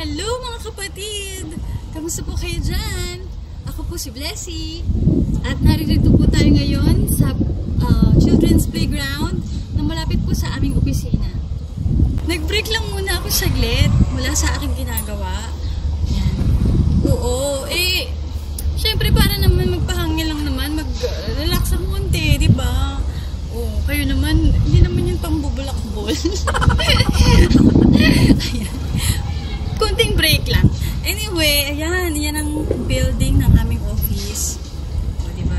Hello mga kapatid! Kamusta po kayo dyan? Ako po si Blessy at naririto po tayo ngayon sa children's playground na malapit po sa aming opisina. Nag-break lang muna ako saglit mula sa aking ginagawa. Yan. Oo, syempre para naman magpahangin lang naman, mag-relax ang konti, diba? Oo, kayo naman, hindi naman yung pambubulakbol. Ayan. Kunting break lang. Anyway, ayan, yan ang building ng aming office. O, diba?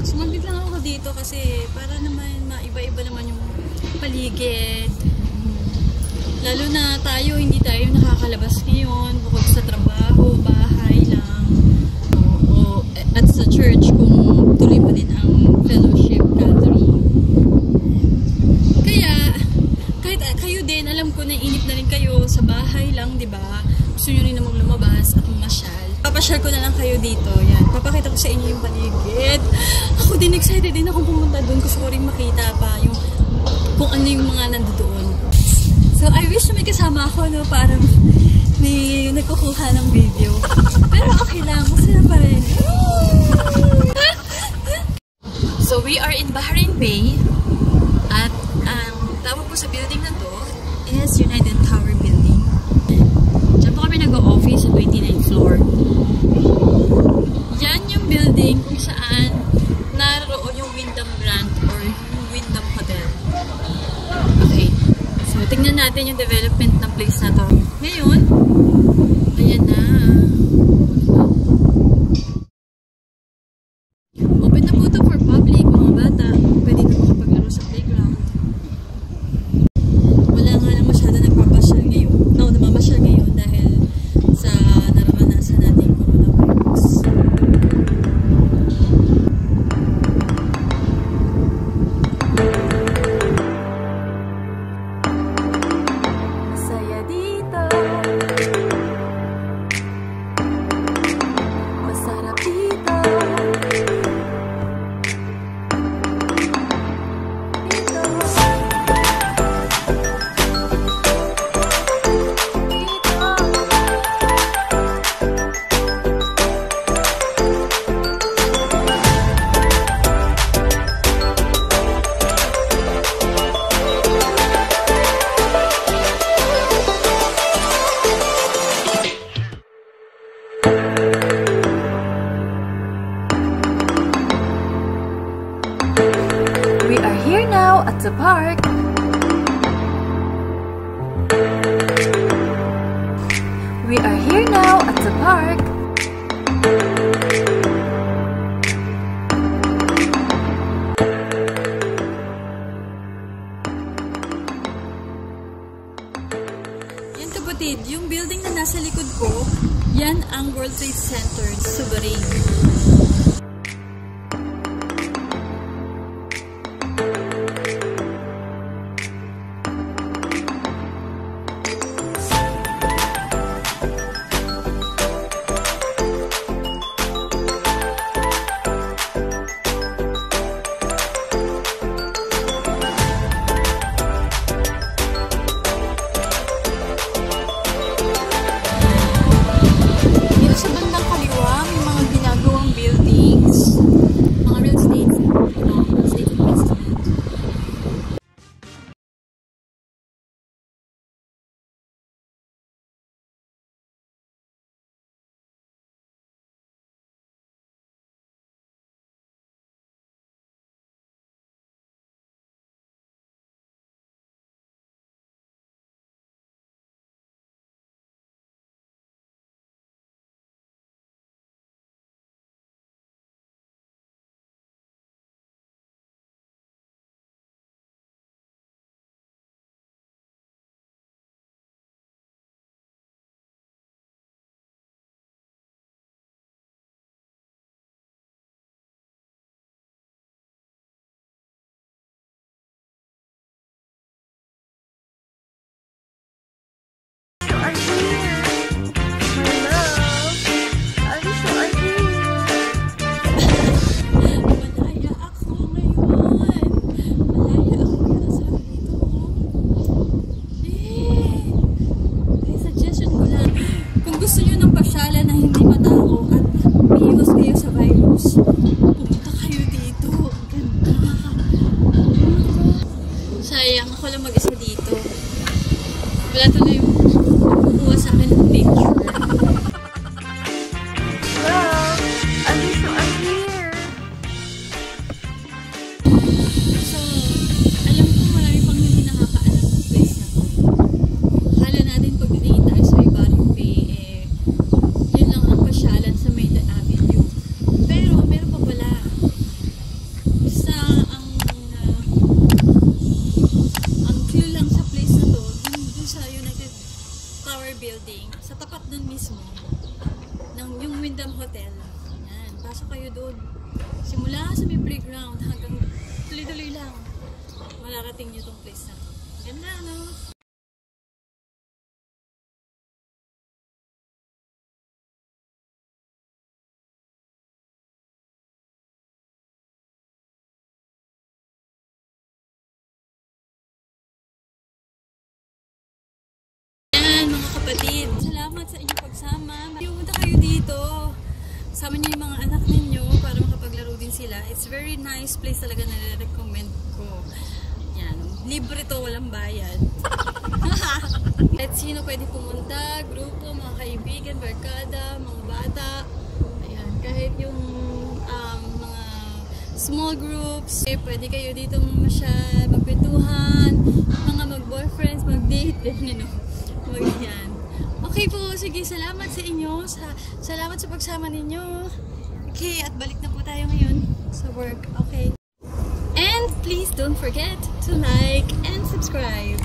Sumaglit lang ako dito kasi para naman maiba-iba naman yung paligid. Lalo na tayo, hindi tayo nakakalabas ngayon bukod sa trabaho, bahay lang. O at sa church kung tuloy pa din ang fellowship gathering. Kaya, kahit kayo din, alam ko na inip na rin kayo sa bahay lang, di ba? Gusto nyo rin namang lumabas at mamasyal. Papasyal ko na lang kayo dito. Yan. Papakita ko sa inyo yung paligid. Ako din, excited din akong pumunta doon. Gusto ko rin makita pa yung kung ano yung mga nandoon. So, I wish na may kasama ako, no? Parang may nagkukuha ng video. Pero okay lang. Masaya pa rin. So, we are in Bahrain Bay. At tawag po sa building na to is United Tower Building. Diyan po kami nag-o-office sa 29th floor. Yan yung building kung saan naroon yung Wyndham Grand or yung Wyndham Hotel. Okay. So, tingnan natin yung development ng place na to. Ngayon, ayan na. Open na po ito for public, mga bata. Pwede na makapaglaro sa playground. Wala nga na masyado nagpapasyal ngayon. Namamasyal ngayon dahil sa naranasan natin coronavirus. Masaya dito. Masarap dito. We are here now at the park. We are here now at the park. Yan kapatid, yung building na nasa likod ko, yan ang World Trade Center sa Bahrain. Sa bandang kaliwa, may mga ginagawang building. Wala tuloy yung kukuha sa akin ng picture. Hello! Aliso, I'm here! So, alam ko marami pang hindi nakakaalam ng place na to. Akala natin pag titingin tayo sa Ibarra Bay, yun lang ang pasyalan sa Maydan Avenue. Pero, meron pa pala. Basta ang clue lang sa place na to, dun sa United Tower Building, sa tapat dun mismo, yung Wyndham Hotel. Yan, pasok kayo doon. Simula sa may playground hanggang tuloy-tuloy lang. Mararating nyo tong place na to. Ganda, no? Yan, mga kapatid. Salamat sa inyong pagsama. Pumunta kayo dito. Sama niyo yung mga anak ninyo para makapaglaro din sila. It's very nice place talaga na recommend ko. Yan. Libre to, walang bayad. At sino pwede pumunta, grupo, mga kaibigan, barkada, mga bata. Ayan. Kahit yung mga small groups, pwede kayo dito mamasyal, magkwentuhan, mga mag-boyfriends, mag-date, you know. Yan. Okay po, sige, salamat sa inyo. Salamat sa pagsama ninyo. Okay, at balik na po tayo ngayon sa work. Okay. And please don't forget to like and subscribe.